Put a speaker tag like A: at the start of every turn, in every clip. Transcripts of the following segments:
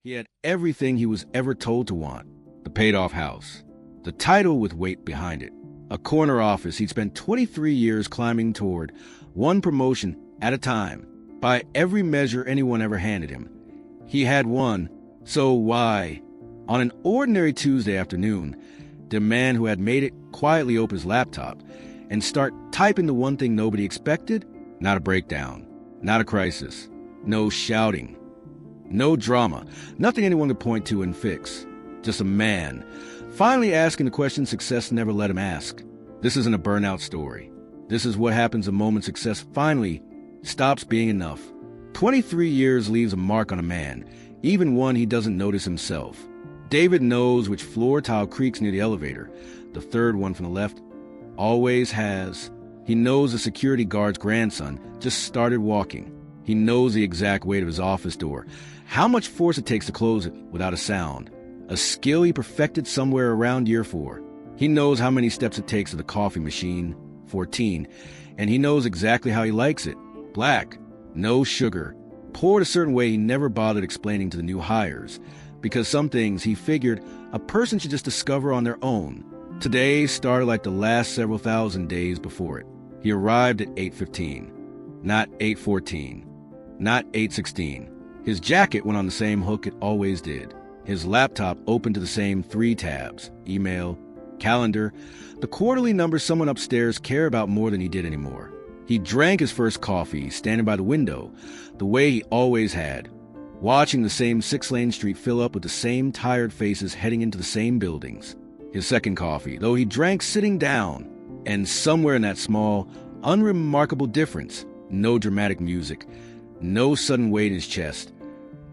A: He had everything he was ever told to want. The paid-off house. The title with weight behind it. A corner office he'd spent 23 years climbing toward, one promotion at a time. By every measure anyone ever handed him, he had won. So why? On an ordinary Tuesday afternoon, the man who had made it quietly open his laptop and start typing the one thing nobody expected? Not a breakdown. Not a crisis. No shouting. No drama. Nothing anyone could point to and fix. Just a man, finally asking the question success never let him ask. This isn't a burnout story. This is what happens the moment success finally stops being enough. 23 years leaves a mark on a man, even one he doesn't notice himself. David knows which floor tile creaks near the elevator. The third one from the left always has. He knows the security guard's grandson just started walking. He knows the exact weight of his office door, how much force it takes to close it without a sound, a skill he perfected somewhere around year 4. He knows how many steps it takes to the coffee machine, 14, and he knows exactly how he likes it, black, no sugar, poured a certain way he never bothered explaining to the new hires, because some things he figured a person should just discover on their own. Today started like the last several thousand days before it. He arrived at 8:15, not 8:14, not 8:16. His jacket went on the same hook it always did. His laptop opened to the same 3 tabs, email, calendar, the quarterly numbers someone upstairs cared about more than he did anymore. He drank his first coffee, standing by the window, the way he always had, watching the same 6-lane street fill up with the same tired faces heading into the same buildings. His second coffee, though he drank sitting down, and somewhere in that small, unremarkable difference, no dramatic music, no sudden weight in his chest,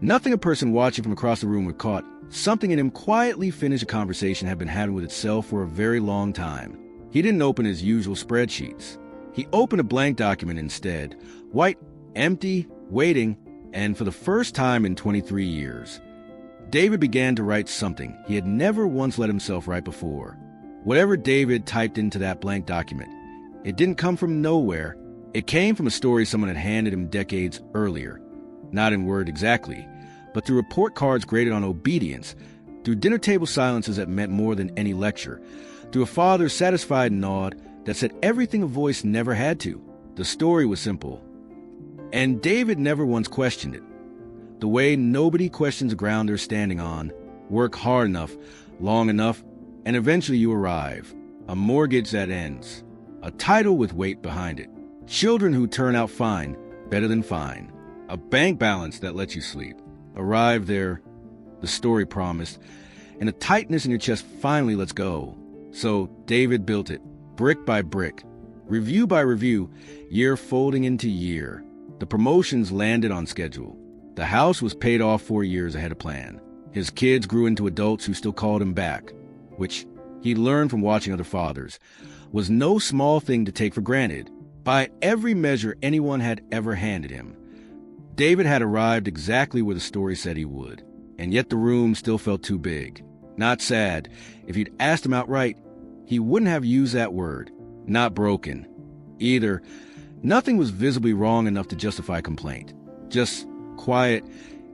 A: nothing a person watching from across the room would caught, something in him quietly finished a conversation had been having with itself for a very long time. He didn't open his usual spreadsheets. He opened a blank document instead, white, empty, waiting, and for the first time in 23 years, David began to write something he had never once let himself write before. Whatever David typed into that blank document, it didn't come from nowhere. It came from a story someone had handed him decades earlier. Not in word exactly, but through report cards graded on obedience, through dinner table silences that meant more than any lecture, through a father's satisfied nod that said everything a voice never had to. The story was simple, and David never once questioned it. The way nobody questions the ground they're standing on. Work hard enough, long enough, and eventually you arrive. A mortgage that ends. A title with weight behind it. Children who turn out fine, better than fine. A bank balance that lets you sleep. Arrive there, the story promised, and a tightness in your chest finally lets go. So David built it, brick by brick, review by review, year folding into year. The promotions landed on schedule. The house was paid off 4 years ahead of plan. His kids grew into adults who still called him back, which he learned from watching other fathers, was no small thing to take for granted by every measure anyone had ever handed him. David had arrived exactly where the story said he would, and yet the room still felt too big. Not sad. If you'd asked him outright, he wouldn't have used that word. Not broken. Either. Nothing was visibly wrong enough to justify complaint. Just quiet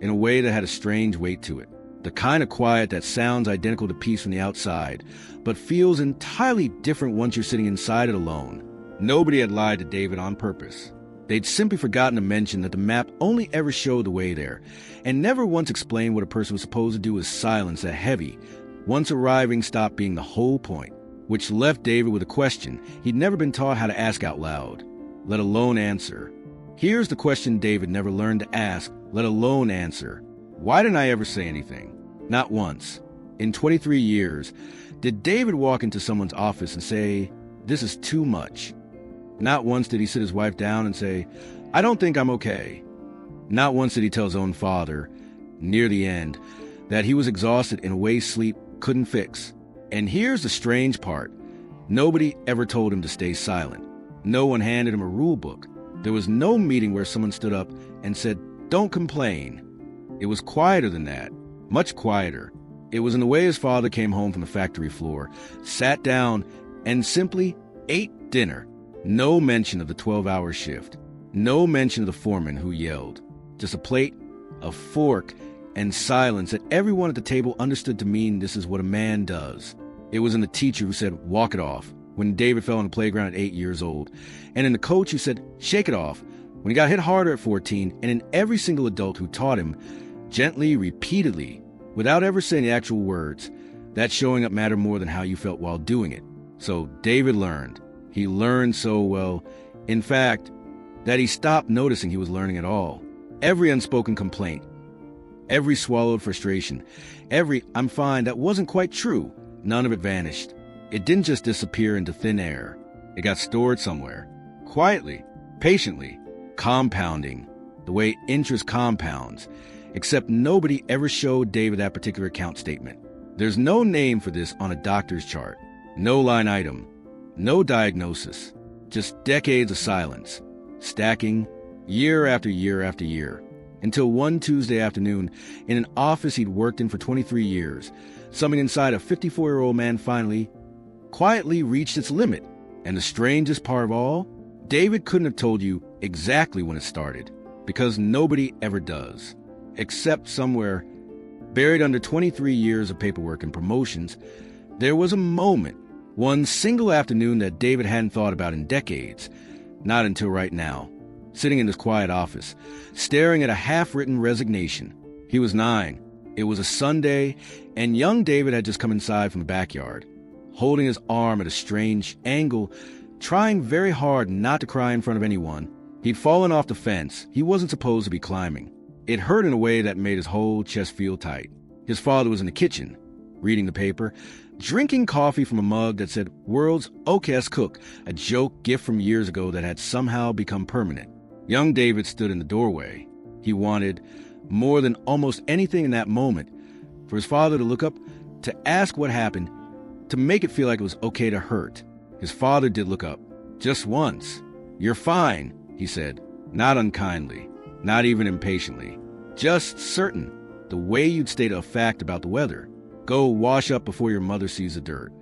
A: in a way that had a strange weight to it. The kind of quiet that sounds identical to peace from the outside, but feels entirely different once you're sitting inside it alone. Nobody had lied to David on purpose. They'd simply forgotten to mention that the map only ever showed the way there, and never once explained what a person was supposed to do with silence that heavy, once arriving, stopped being the whole point, which left David with a question he'd never been taught how to ask out loud, let alone answer. Here's the question David never learned to ask, let alone answer. Why didn't I ever say anything? Not once. In 23 years, did David walk into someone's office and say, "This is too much"? Not once did he sit his wife down and say, "I don't think I'm okay." Not once did he tell his own father, near the end, that he was exhausted in a way sleep couldn't fix. And here's the strange part. Nobody ever told him to stay silent. No one handed him a rule book. There was no meeting where someone stood up and said, "Don't complain." It was quieter than that, much quieter. It was in the way his father came home from the factory floor, sat down, and simply ate dinner. No mention of the 12-hour shift. No mention of the foreman who yelled. Just a plate, a fork, and silence that everyone at the table understood to mean this is what a man does. It was in the teacher who said, "Walk it off," when David fell on the playground at 8 years old, and in the coach who said, "Shake it off," when he got hit harder at 14, and in every single adult who taught him, gently, repeatedly, without ever saying the actual words, that showing up mattered more than how you felt while doing it. So David learned. He learned so well, in fact, that he stopped noticing he was learning at all. Every unspoken complaint, every swallowed frustration, every "I'm fine" that wasn't quite true, none of it vanished. It didn't just disappear into thin air. It got stored somewhere, quietly, patiently, compounding, the way interest compounds, except nobody ever showed David that particular account statement. There's no name for this on a doctor's chart, no line item, no diagnosis, just decades of silence, stacking year after year after year, until one Tuesday afternoon, in an office he'd worked in for 23 years, something inside a 54-year-old man finally, quietly reached its limit. And the strangest part of all, David couldn't have told you exactly when it started, because nobody ever does. Except somewhere, buried under 23 years of paperwork and promotions, there was a moment, one single afternoon that David hadn't thought about in decades, not until right now, sitting in his quiet office, staring at a half-written resignation. He was 9. It was a Sunday, and young David had just come inside from the backyard, holding his arm at a strange angle, trying very hard not to cry in front of anyone. He'd fallen off the fence he wasn't supposed to be climbing. It hurt in a way that made his whole chest feel tight. His father was in the kitchen, reading the paper, drinking coffee from a mug that said "World's Okest Cook," a joke gift from years ago that had somehow become permanent. Young David stood in the doorway. He wanted, more than almost anything in that moment, for his father to look up, to ask what happened, to make it feel like it was okay to hurt. His father did look up, just once. "You're fine," he said, not unkindly, not even impatiently, just certain, the way you'd state a fact about the weather. "Go wash up before your mother sees the dirt."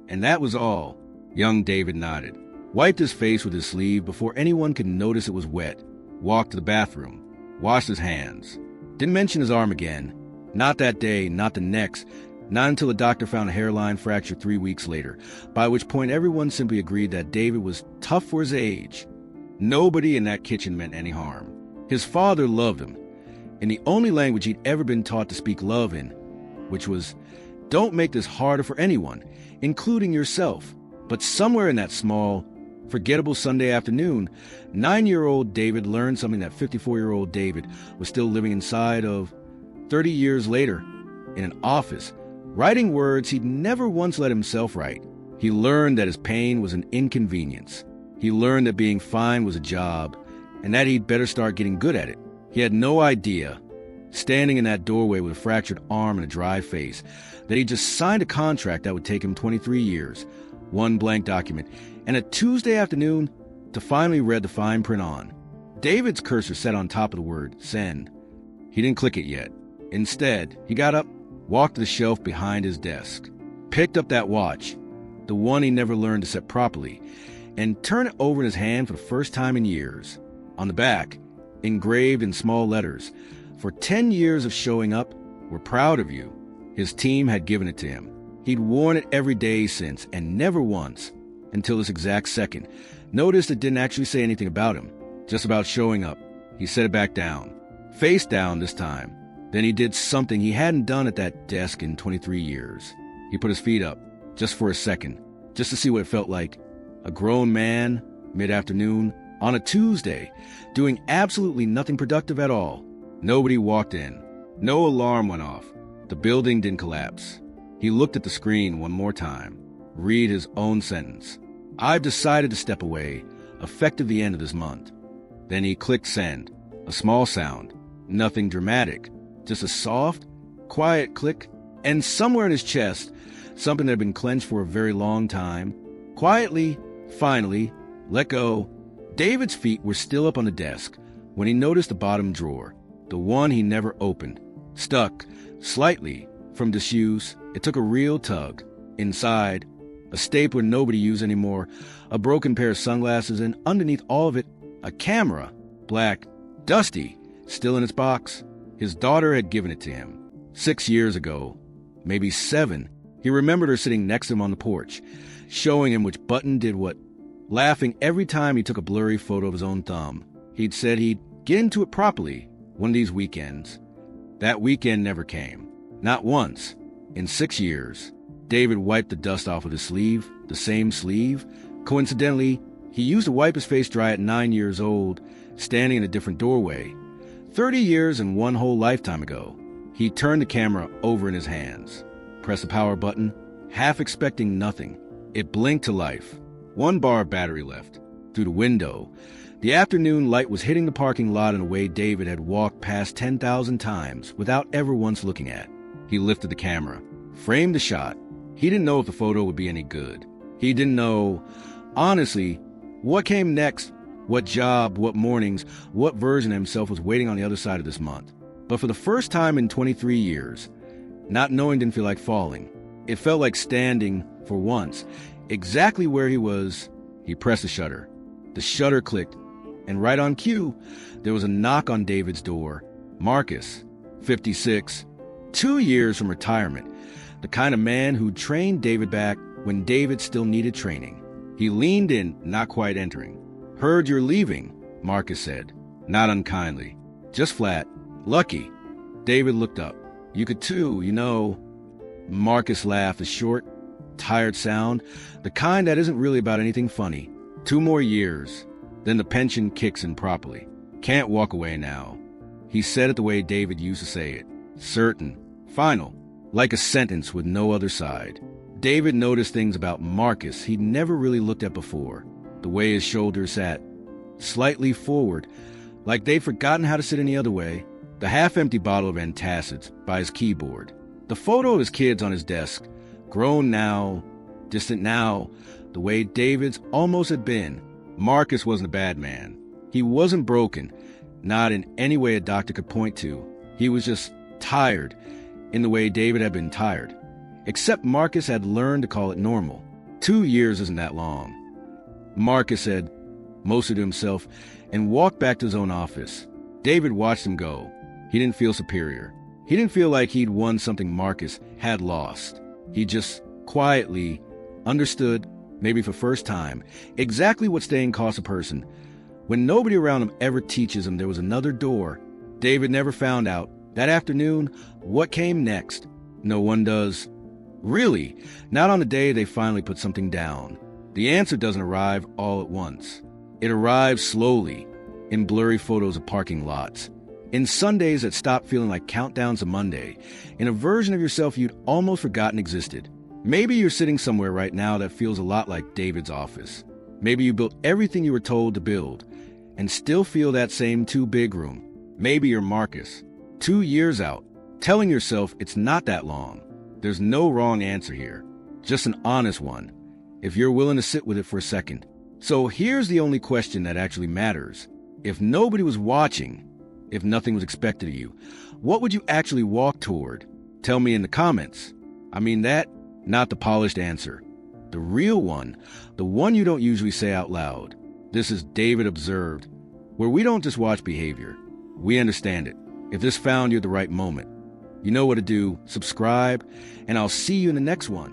A: And that was all. Young David nodded, wiped his face with his sleeve before anyone could notice it was wet, walked to the bathroom, washed his hands. Didn't mention his arm again. Not that day, not the next, not until the doctor found a hairline fracture 3 weeks later, by which point everyone simply agreed that David was tough for his age. Nobody in that kitchen meant any harm. His father loved him, in the only language he'd ever been taught to speak love in, which was, "Don't make this harder for anyone, including yourself." But somewhere in that small, forgettable Sunday afternoon, 9-year-old David learned something that 54-year-old David was still living inside of 30 years later, in an office, writing words he'd never once let himself write. He learned that his pain was an inconvenience. He learned that being fine was a job, and that he'd better start getting good at it. He had no idea, standing in that doorway with a fractured arm and a dry face, that he'd just signed a contract that would take him 23 years, one blank document, and a Tuesday afternoon to finally read the fine print on. David's cursor sat on top of the word "send." He didn't click it yet. Instead, he got up, walked to the shelf behind his desk, picked up that watch, the one he never learned to set properly, and turned it over in his hand for the first time in years. On the back, engraved in small letters, "For 10 years of showing up, we're proud of you." His team had given it to him. He'd worn it every day since, and never once, until this exact second, noticed it didn't actually say anything about him, just about showing up. He set it back down, face down this time. Then he did something he hadn't done at that desk in 23 years. He put his feet up, just for a second, just to see what it felt like. A grown man, mid-afternoon, on a Tuesday, doing absolutely nothing productive at all. Nobody walked in. No alarm went off. The building didn't collapse. He looked at the screen one more time, read his own sentence. "I've decided to step away, effective the end of this month." Then he clicked send, a small sound, nothing dramatic, just a soft, quiet click, and somewhere in his chest, something that had been clenched for a very long time, quietly, finally, let go. David's feet were still up on the desk when he noticed the bottom drawer, the one he never opened, stuck, slightly, from disuse. It took a real tug. Inside, a stapler nobody used anymore, a broken pair of sunglasses, and underneath all of it, a camera, black, dusty, still in its box. His daughter had given it to him. 6 years ago, maybe 7, he remembered her sitting next to him on the porch, showing him which button did what, laughing every time he took a blurry photo of his own thumb. He'd said he'd get into it properly one of these weekends. That weekend never came. Not once. In 6 years. David wiped the dust off of his sleeve, the same sleeve. Coincidentally, he used to wipe his face dry at 9 years old, standing in a different doorway. 30 years and one whole lifetime ago. He turned the camera over in his hands. Pressed the power button, half expecting nothing. It blinked to life. 1 bar of battery left. Through the window, the afternoon light was hitting the parking lot in a way David had walked past 10,000 times without ever once looking at. He lifted the camera, framed the shot. He didn't know if the photo would be any good. He didn't know, honestly, what came next, what job, what mornings, what version of himself was waiting on the other side of this month. But for the first time in 23 years, not knowing didn't feel like falling. It felt like standing, for once, exactly where he was. He pressed the shutter. The shutter clicked, and right on cue, there was a knock on David's door. Marcus, 56, 2 years from retirement, the kind of man who trained David back when David still needed training. He leaned in, not quite entering. "Heard you're leaving," Marcus said, not unkindly, just flat. "Lucky." David looked up. "You could too, you know." Marcus laughed, a short, tired sound, the kind that isn't really about anything funny. 2 more years, then the pension kicks in properly. "Can't walk away now." He said it the way David used to say it. Certain, final, like a sentence with no other side. David noticed things about Marcus he'd never really looked at before. The way his shoulders sat, slightly forward, like they'd forgotten how to sit any other way. The half-empty bottle of antacids by his keyboard. The photo of his kids on his desk, grown now, distant now, the way David's almost had been. Marcus wasn't a bad man. He wasn't broken, not in any way a doctor could point to. He was just tired, in the way David had been tired. Except Marcus had learned to call it normal. 2 years isn't that long. Marcus said, mostly to himself, and walked back to his own office. David watched him go. He didn't feel superior. He didn't feel like he'd won something Marcus had lost. He just quietly understood, maybe for the first time, exactly what staying costs a person. When nobody around him ever teaches him there was another door, David never found out, that afternoon, what came next. No one does. Really, not on the day they finally put something down. The answer doesn't arrive all at once. It arrives slowly, in blurry photos of parking lots, in Sundays that stop feeling like countdowns to Monday, in a version of yourself you'd almost forgotten existed. Maybe you're sitting somewhere right now that feels a lot like David's office. Maybe you built everything you were told to build, and still feel that same too big room. Maybe you're Marcus, 2 years out, telling yourself it's not that long. There's no wrong answer here, just an honest one, if you're willing to sit with it for a second. So here's the only question that actually matters. If nobody was watching, if nothing was expected of you, what would you actually walk toward? Tell me in the comments. I mean that, not the polished answer. The real one, the one you don't usually say out loud. This is David Observed, where we don't just watch behavior, we understand it. If this found you at the right moment, you know what to do. Subscribe, and I'll see you in the next one.